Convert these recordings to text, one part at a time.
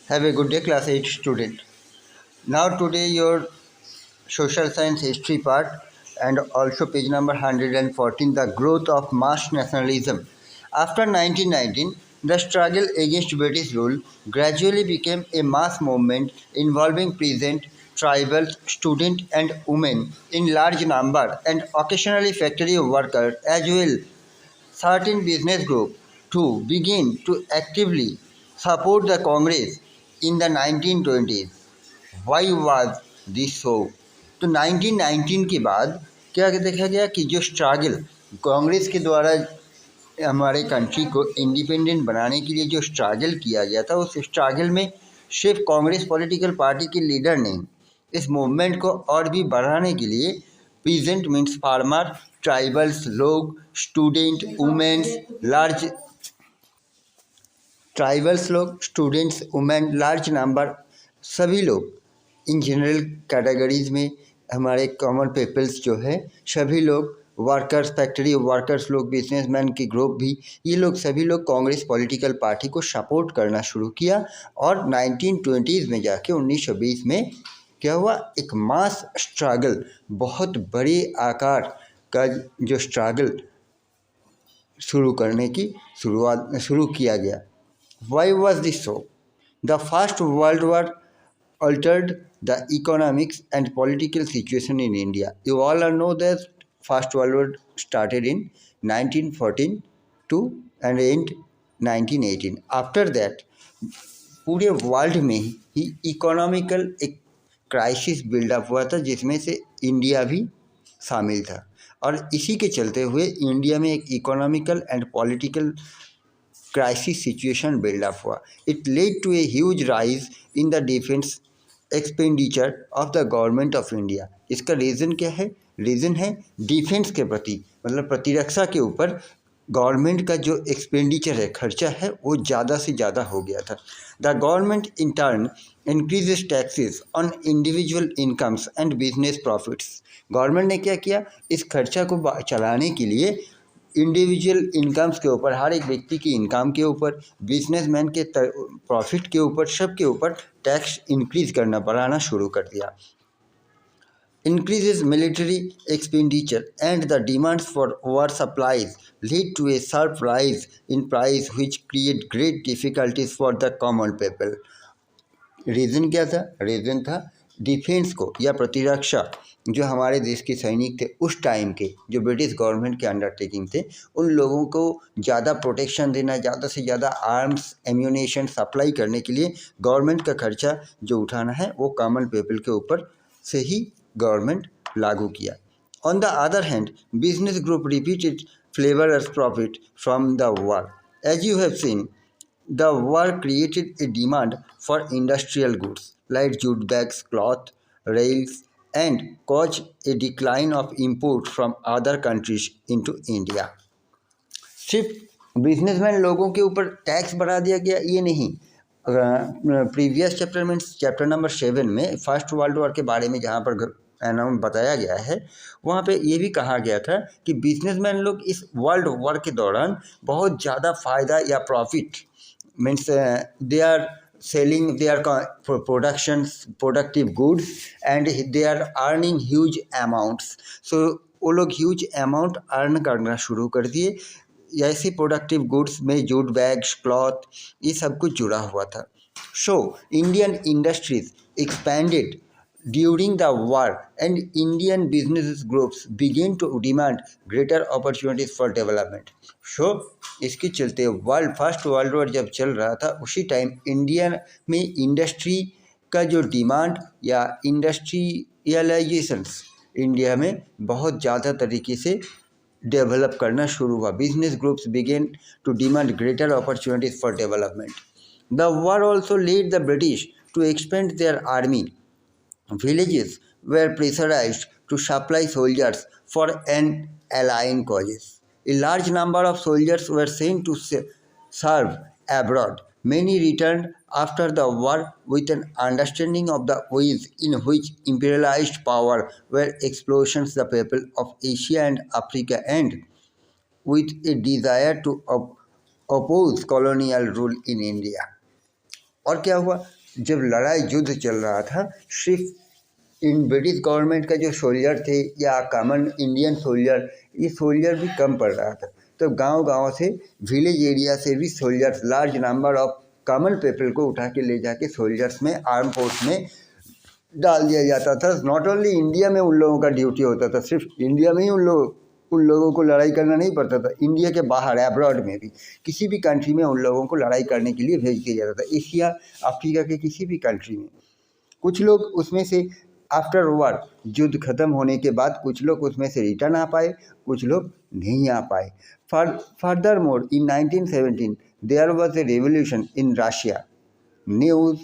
Have a good day, class 8 student. Now today your social science history part and also page number 114, the growth of mass nationalism. After 1919, the struggle against British rule gradually became a mass movement involving peasant, tribal, student and women in large number and occasionally factory workers as well. Certain business groups too began to actively support the Congress in the 1920s. Why was this so? तो 1919 के बाद क्या देखा गया कि जो struggle Congress के द्वारा हमारे कंट्री को इंडिपेंडेंट बनाने के लिए जो स्ट्रगल किया गया था, उस स्ट्रगल में सिर्फ कांग्रेस पॉलिटिकल पार्टी के लीडर नहीं, इस मूवमेंट को और भी बढ़ाने के लिए पीजेंट मीन्स फार्मर, ट्राइबल्स लोग, स्टूडेंट, वुमेन्स, लार्ज ट्राइबल्स लोग, स्टूडेंट्स, वुमेन, लार्ज नंबर, सभी लोग इन जनरल कैटेगरीज में हमारे कॉमन पीपल्स जो है, सभी लोग वर्कर्स, फैक्ट्री वर्कर्स लोग, बिजनेसमैन के ग्रुप भी, ये लोग सभी लोग कांग्रेस पॉलिटिकल पार्टी को सपोर्ट करना शुरू किया। और 1920s में जाके 1920 में क्या हुआ, एक मास स्ट्रगल, बहुत बड़े आकार का जो स्ट्रगल शुरू करने की शुरू किया गया। Why was this so? The First World War altered the economics and political situation in India. You all know that First World War started in 1914 to and end 1918. After that, पूरे world में ही economical एक crisis buildup हुआ था, जिसमें से India भी शामिल था। और इसी के चलते हुए इंडिया में एक economical and political crisis situation build up हुआ. It led to a huge rise in the defense expenditure of the government of India. इसका रीज़न क्या है? रीज़न है डिफेंस के प्रति, मतलब प्रतिरक्षा के ऊपर गवर्नमेंट का जो एक्सपेंडिचर है, खर्चा है, वो ज़्यादा से ज़्यादा हो गया था। The government in turn increases taxes on individual incomes and business profits. Government ने क्या किया, इस खर्चा को चलाने के लिए इंडिविजुअल इनकम्स के ऊपर, हर एक व्यक्ति की इनकम के ऊपर, बिजनेसमैन के प्रॉफिट के ऊपर, सब के ऊपर टैक्स इंक्रीज बढ़ाना शुरू कर दिया। Increases military expenditure and the demands for war supplies lead to a sharp rise in price which create great difficulties for the common people. Reason क्या था? रीज़न था डिफेंस को या प्रतिरक्षा, जो हमारे देश के सैनिक थे उस टाइम के, जो ब्रिटिश गवर्नमेंट के अंडरटेकिंग थे, उन लोगों को ज़्यादा प्रोटेक्शन देना, ज़्यादा से ज़्यादा आर्म्स एम्यूनेशन सप्लाई करने के लिए गवर्नमेंट का खर्चा जो उठाना है वो कॉमन पीपल के ऊपर से ही गवर्नमेंट लागू किया। On the other hand, business group reaped fabulous profit from the war. As you have seen, the war created a demand for industrial goods like jute bags, cloth, rails, and caused a decline of import from other countries into India. सिर्फ businessman लोगों के ऊपर tax बढ़ा दिया गया ये नहीं, previous chapter में चैप्टर नंबर 7 में फर्स्ट वर्ल्ड वॉर के बारे में जहाँ पर अनाउंस बताया गया है, वहाँ पे ये भी कहा गया था कि बिजनेसमैन लोग इस वर्ल्ड वॉर के दौरान बहुत ज़्यादा फ़ायदा या profit means they are selling their productive goods and they are earning huge amounts. So वो लोग ह्यूज अमाउंट अर्न करना शुरू कर दिए। ऐसे प्रोडक्टिव गुड्स में जूट बैग्स, क्लॉथ, ये सब कुछ जुड़ा हुआ था। So Indian industries expanded during the war and Indian business groups began to demand greater opportunities for development. So इसके चलते फर्स्ट वर्ल्ड वॉर जब चल रहा था, उसी टाइम इंडिया में इंडस्ट्री का जो डिमांड या इंडस्ट्रियलाइजेशंस इंडिया में बहुत ज़्यादा तरीके से डेवलप करना शुरू हुआ। Business groups begin to demand greater opportunities for development. The war also led the British to expand their army. Villages were pressurized to supply soldiers for an allied causes. A large number of soldiers were sent to serve abroad. Many returned after the war with an understanding of the ways in which imperialized power were exploiting the people of Asia and Africa, and with a desire to oppose colonial rule in India. और क्या हुआ, जब लड़ाई युद्ध चल रहा था, सिर्फ इन ब्रिटिश गवर्नमेंट का जो सोल्जर थे या कॉमन इंडियन सोल्जर, ये सोल्जर भी कम पड़ रहा था। तो गांव-गांव से, विलेज एरिया से भी soldiers, large number of common people को उठा के ले जाके सोल्जर्स में, आर्म फोर्स में डाल दिया जाता था। नॉट ओनली इंडिया में उन लोगों का ड्यूटी होता था, सिर्फ इंडिया में ही उन लोगों को लड़ाई करना नहीं पड़ता था, इंडिया के बाहर अब्रॉड में भी किसी भी कंट्री में उन लोगों को लड़ाई करने के लिए भेज दिया जाता था, एशिया अफ्रीका के किसी भी कंट्री में। कुछ लोग उसमें से आफ्टर वॉर, युद्ध खत्म होने के बाद कुछ लोग उसमें से रिटर्न आ पाए, कुछ लोग नहीं आ पाए। Furthermore in 1917 there was a revolution in Russia. News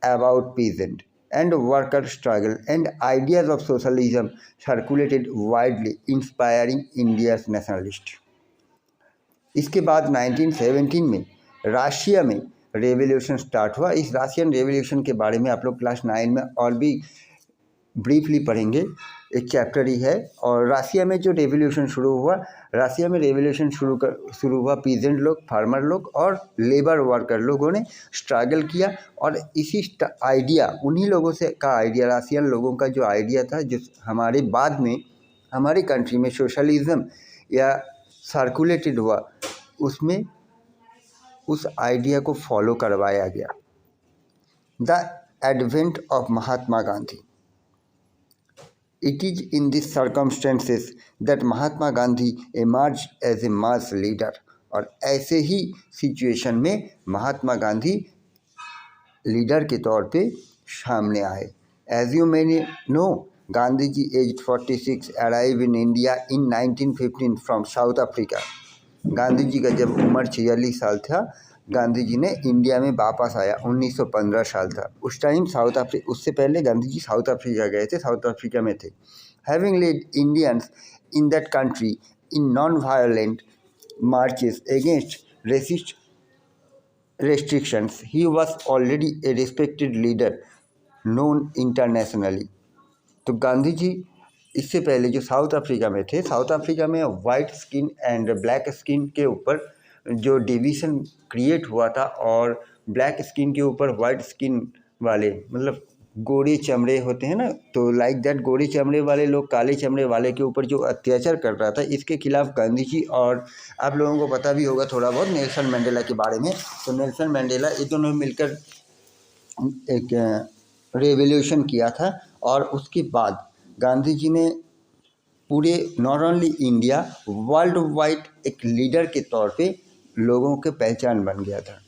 about peasant and worker struggle and ideas of socialism circulated widely, inspiring India's nationalist. इसके बाद 1917 में रशिया में रेवोल्यूशन स्टार्ट हुआ। इस रशियन रेवोल्यूशन के बारे में आप लोग क्लास 9 में और भी ब्रीफली पढ़ेंगे, एक चैप्टर ही है। और रशिया में जो रेवोल्यूशन शुरू हुआ, रशिया में रेवोल्यूशन शुरू हुआ, पीजेंट लोग, फार्मर लोग और लेबर वर्कर लोगों ने स्ट्रगल किया। और इसी आइडिया, उन्हीं लोगों से का आइडिया, रशियन लोगों का जो आइडिया था, जो हमारे बाद में हमारे कंट्री में सोशलिज्म या सर्कुलेटेड हुआ, उसमें उस आइडिया को फॉलो करवाया गया। The advent of Mahatma Gandhi. It is in these circumstances that Mahatma Gandhi emerged as a mass leader। और ऐसे ही सिचुएशन में महात्मा गांधी लीडर के तौर पे सामने आए। As you may know, Gandhi ji as 46 arrive in India in 1915 from South Africa. Gandhi ji का जब उम्र 46 साल था, गांधी जी ने इंडिया में वापस आया, 1915 साल था उस टाइम। उससे पहले गांधी जी साउथ अफ्रीका गए थे, साउथ अफ्रीका में थे। Having led Indians in that country in non violent marches against racist restrictions, he was already a respected leader known internationally। तो गांधी जी इससे पहले जो साउथ अफ्रीका में थे, साउथ अफ्रीका में white skin and black skin के ऊपर जो डिवीज़न क्रिएट हुआ था, और ब्लैक स्किन के ऊपर वाइट स्किन वाले, मतलब गोरे चमड़े होते हैं ना, तो लाइक दैट गोरे चमड़े वाले लोग काले चमड़े वाले के ऊपर जो अत्याचार कर रहा था, इसके खिलाफ गांधी जी, और आप लोगों को पता भी होगा थोड़ा बहुत नेल्सन मंडेला के बारे में। तो नेल्सन मंडेला, ये दोनों मिलकर एक रेवोल्यूशन किया था। और उसके बाद गांधी जी ने पूरे not only India, world wide एक लीडर के तौर पे लोगों के पहचान बन गया था।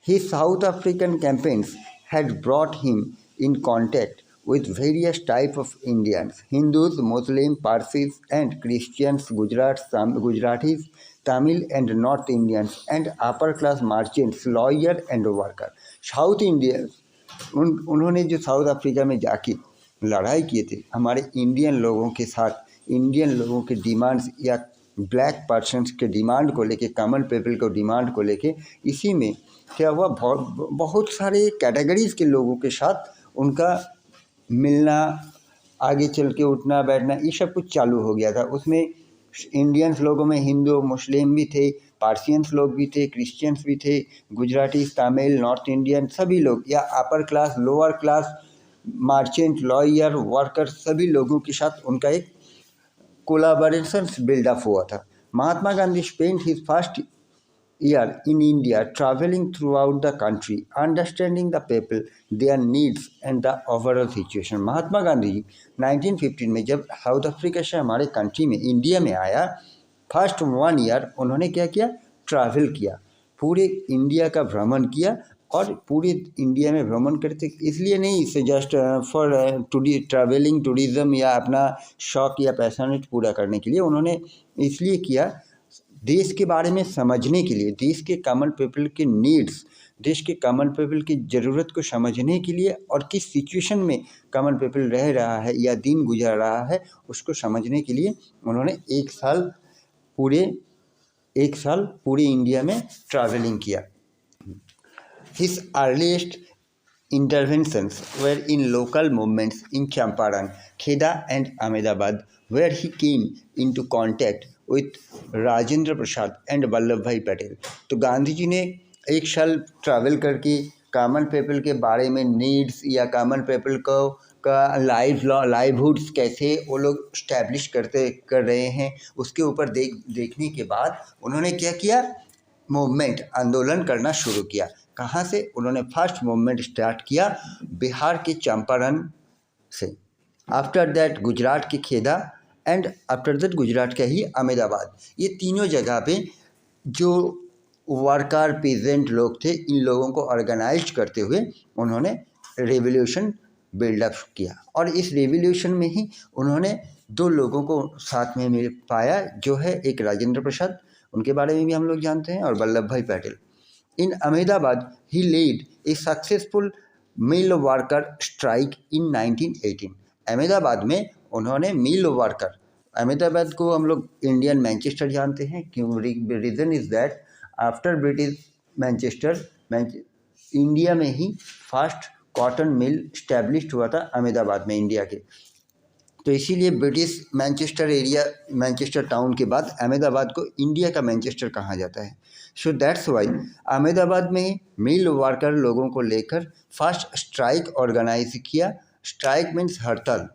His South African campaigns had brought him in contact with various types of Indians: Hindus, Muslims, Parsis and Christians, Gujaratis, Tamil and North Indians, and upper class merchants, lawyers and workers। South Indians, उन्होंने जो south Africa में जाके लड़ाई किए थे हमारे Indian लोगों के साथ, इंडियन लोगों के डिमांड्स या ब्लैक पर्सनस के डिमांड को लेके, कॉमन पीपल को डिमांड को लेके, इसी में क्या हुआ, बहुत सारे कैटेगरीज़ के लोगों के साथ उनका मिलना, आगे चल के उठना बैठना, ये सब कुछ चालू हो गया था। उसमें इंडियंस लोगों में हिंदू, मुस्लिम भी थे, पार्सियंस लोग भी थे, क्रिश्चियंस भी थे, गुजराती, तमिल, नॉर्थ इंडियन, सभी लोग, या upper class, lower class, merchant, lawyer, worker, सभी लोगों के साथ उनका एक कोलाबोरेशन बिल्डअप हुआ था। Mahatma Gandhi spent his first year in India traveling throughout the country, understanding the people, their needs and the overall situation। Mahatma Gandhi 1915 में जब साउथ अफ्रीका से हमारे कंट्री में, इंडिया में आया, फर्स्ट 1 ईयर उन्होंने क्या किया, ट्रैवल किया, पूरे इंडिया का भ्रमण किया। और पूरे इंडिया में भ्रमण करते इसलिए नहीं, इसे जस्ट फॉर ट्रैवलिंग टूरिज़्म या अपना शौक या पैशनेट पूरा करने के लिए उन्होंने इसलिए किया, देश के बारे में समझने के लिए, देश के कॉमन पीपल के नीड्स, देश के कॉमन पीपल की ज़रूरत को समझने के लिए, और किस सिचुएशन में कॉमन पीपल रह रहा है या दिन गुजर रहा है उसको समझने के लिए उन्होंने एक साल पूरे इंडिया में ट्रैवलिंग किया। His earliest interventions were in local movements in Champaran, Kheda and Ahmedabad, where he came into contact with Rajendra Prasad and Vallabh Bhai Patel. तो गांधी जी ने एक साल ट्रैवल करके कॉमन पीपल के बारे में नीड्स या कॉमन पीपल को का लाइवहुड्स कैसे वो लोग स्टैब्लिश कर रहे हैं, उसके ऊपर देखने के बाद उन्होंने क्या किया, मूवमेंट आंदोलन करना शुरू किया। कहाँ से? उन्होंने फर्स्ट मूवमेंट स्टार्ट किया बिहार के चंपारण से, आफ्टर दैट गुजरात के खेदा एंड आफ्टर दैट गुजरात का ही अहमदाबाद। ये तीनों जगह पे जो वर्कर पीजेंट लोग थे, इन लोगों को ऑर्गेनाइज करते हुए उन्होंने रेवोल्यूशन बिल्डअप किया। और इस रेवोल्यूशन में ही उन्होंने दो लोगों को साथ में मिल पाया, जो है एक राजेंद्र प्रसाद, उनके बारे में भी हम लोग जानते हैं, और Vallabh Bhai Patel. In Ahmedabad he lead a successful mill worker strike in 1918। Ahmedabad में उन्होंने मिल वर्कर, अहमदाबाद को हम लोग इंडियन मैनचेस्टर जानते हैं, क्यों? Reason is that after British Manchester India में ही फर्स्ट कॉटन मिल स्टैब्लिश्ड हुआ था अहमदाबाद में, इंडिया के। तो इसीलिए ब्रिटिश मैनचेस्टर टाउन के बाद अहमदाबाद को इंडिया का मैनचेस्टर कहा जाता है। सो दैट्स वाई अहमदाबाद में मिल वर्कर लोगों को लेकर फर्स्ट स्ट्राइक ऑर्गेनाइज किया। स्ट्राइक मीन्स हड़ताल,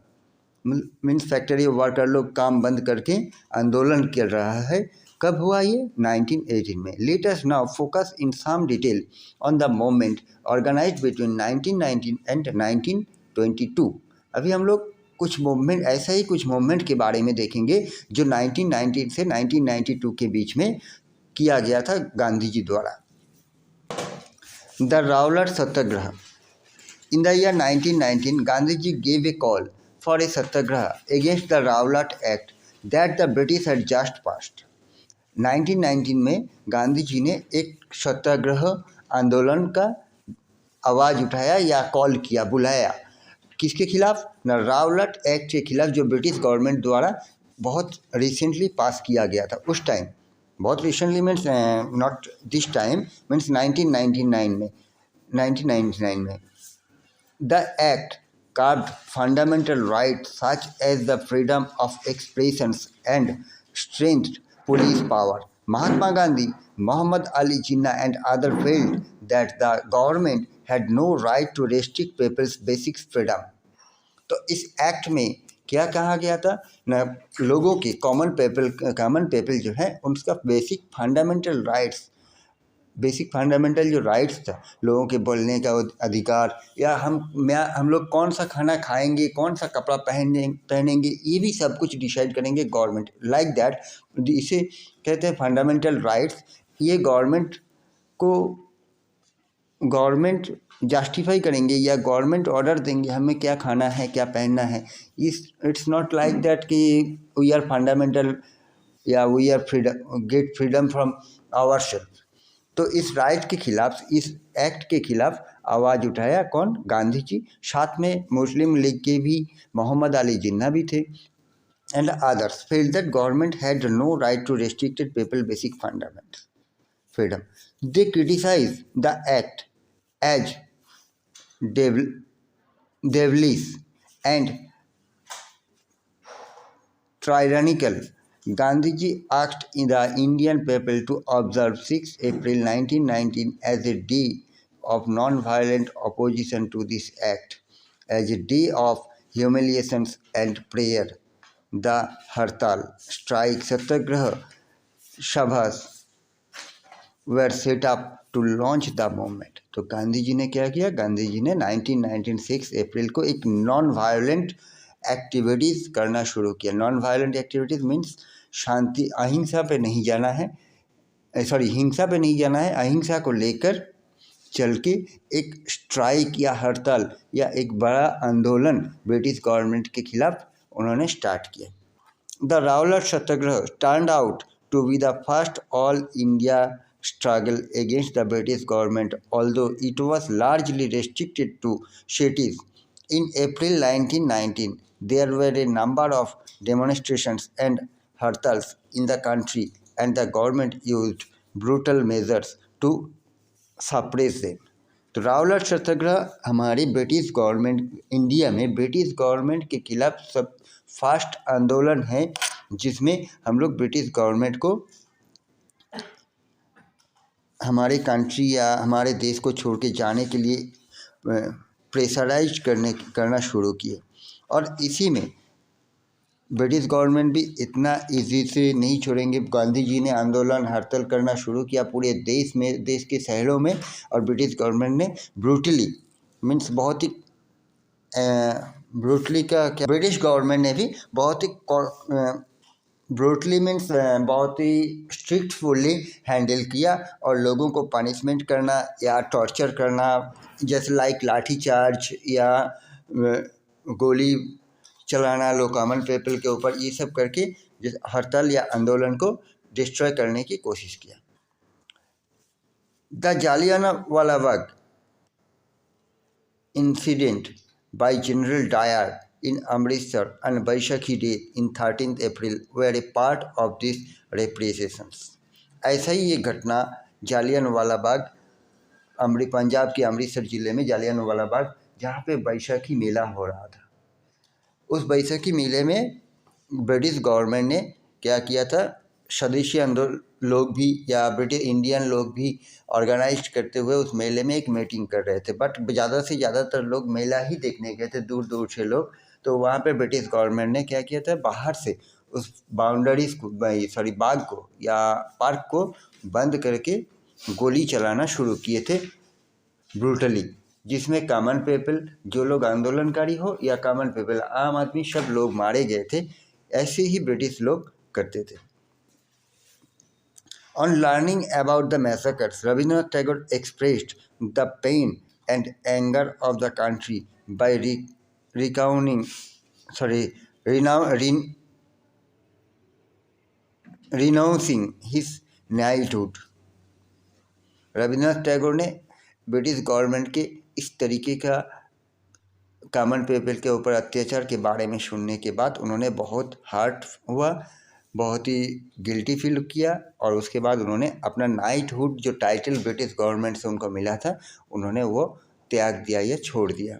मीन्स फैक्ट्री वर्कर लोग काम बंद करके आंदोलन कर रहा है। कब हुआ ये? 1918 में। Let us now focus in some detail on the movement organised between 1919 and 1922। अभी हम लोग कुछ मूवमेंट, ऐसा ही कुछ मूवमेंट के बारे में देखेंगे जो 1919 से 1992 के बीच में किया गया था गांधी जी द्वारा। The Rowlatt satyagraha. In the year 1919, Gandhiji gave a call for a satyagraha against the Rowlatt Act that the British had just passed. 1919 में गांधी जी ने एक सत्याग्रह आंदोलन का आवाज़ उठाया या कॉल किया, बुलाया। किसके खिलाफ? न रावलट एक्ट के खिलाफ, जो ब्रिटिश गवर्नमेंट द्वारा बहुत रिसेंटली पास किया गया था उस टाइम। बहुत recently means not this time, means 1999 में। The act carved fundamental rights such as the freedom of expressions and strengthened police power. Mahatma Gandhi, Muhammad Ali Jinnah and others felt that the government had no right to restrict people's basic freedom. तो इस act में क्या कहा गया था? न लोगों के कॉमन पीपल जो है उनका बेसिक फंडामेंटल जो राइट्स था, लोगों के बोलने का अधिकार, या हम लोग कौन सा खाना खाएंगे, कौन सा कपड़ा पहनेंगे, ये भी सब कुछ डिसाइड करेंगे गवर्नमेंट। लाइक दैट, इसे कहते हैं फंडामेंटल राइट्स। ये गवर्नमेंट जस्टिफाई करेंगे या गवर्नमेंट ऑर्डर देंगे हमें क्या खाना है, क्या पहनना है। इट्स नॉट लाइक दैट कि वी आर फंडामेंटल या we are get freedom from our self. तो इस राइट के खिलाफ, इस एक्ट के खिलाफ आवाज़ उठाया कौन? गांधी जी। साथ में मुस्लिम लीग के भी मोहम्मद अली जिन्ना भी थे, and others felt that government had no right to restricted people basic fundamental freedom. They criticise the act as devilish and tyrannical. Gandhiji asked the Indian people to observe 6 April 1919 as a day of non-violent opposition to this act, as a day of humiliations and prayer. The Hartal, strike, Satyagraha Sabhas were set up to launch the movement. तो गांधी जी ने क्या किया? गांधी जी ने 1996 अप्रैल को एक non violent activities करना शुरू किया। नॉन वायलेंट एक्टिविटीज़ मीन्स शांति, अहिंसा पे नहीं जाना है, हिंसा पे नहीं जाना है। अहिंसा को लेकर चल के एक स्ट्राइक या हड़ताल या एक बड़ा आंदोलन ब्रिटिश गवर्नमेंट के खिलाफ उन्होंने स्टार्ट किया। The Rowlatt satyagraha turned out to be the first all India struggle against the British government, although it was largely restricted to cities. In April 1919, there were a number of demonstrations and hartals in the country, and the government used brutal measures to suppress them. तो रावलट सत्याग्रह हमारी British government, India में British government के खिलाफ सब fast आंदोलन है, जिसमें हम लोग ब्रिटिश गवर्नमेंट को हमारे कंट्री या हमारे देश को छोड़ के जाने के लिए प्रेशराइज करना शुरू किए। और इसी में ब्रिटिश गवर्नमेंट भी इतना इजी से नहीं छोड़ेंगे। गांधी जी ने आंदोलन हड़ताल करना शुरू किया पूरे देश में, देश के शहरों में, और ब्रिटिश गवर्नमेंट ने ब्रूटली मीन्स बहुत ही ब्रूटली का क्या, ब्रिटिश गवर्नमेंट ने भी बहुत ही ब्रूटली मीन्स बहुत ही स्ट्रिक्टफुली हैंडल किया और लोगों को पनिशमेंट करना या टॉर्चर करना, जैसे लाइक लाठी चार्ज या गोली चलाना लो कॉमन पीपल के ऊपर, ये सब करके हड़ताल या आंदोलन को डिस्ट्रॉय करने की कोशिश किया। The Jallianwala Bagh incident by General Dyer in Amritsar and Baishakhi Day in 13th April were a part of these repressions। ऐसा ही ये घटना जालियनवाला बाग पंजाब के अमृतसर ज़िले में जालियनवाला बाग, जहाँ पे बैसाखी मेला हो रहा था, उस बैसाखी मेले में ब्रिटिश गवर्नमेंट ने क्या किया था, स्वदेशी आंदोलन लोग भी या ब्रिटिश इंडियन लोग भी ऑर्गेनाइज करते हुए उस मेले में एक मीटिंग कर रहे थे। बट ज़्यादा से ज़्यादातर लोग मेला ही देखने गए थे, दूर दूर से लोग। तो वहाँ पे ब्रिटिश गवर्नमेंट ने क्या किया था, बाहर से उस बाउंड्रीज को बाग को या पार्क को बंद करके गोली चलाना शुरू किए थे ब्रूटली, जिसमें कॉमन पीपल, जो लोग आंदोलनकारी हो या कॉमन पीपल, आम आदमी, सब लोग मारे गए थे। ऐसे ही ब्रिटिश लोग करते थे। On learning about the massacres, Rabindranath Tagore expressed the pain and anger of the country by renouncing his knighthood। Rabindranath Tagore ने ब्रिटिश गवर्नमेंट के इस तरीके का कॉमन पीपल के ऊपर अत्याचार के बारे में सुनने के बाद उन्होंने बहुत हर्ट हुआ, बहुत ही गिल्टी फील किया, और उसके बाद उन्होंने अपना नाइटहुड जो टाइटल ब्रिटिश गवर्नमेंट से उनको मिला था, उन्होंने वो त्याग दिया या छोड़ दिया।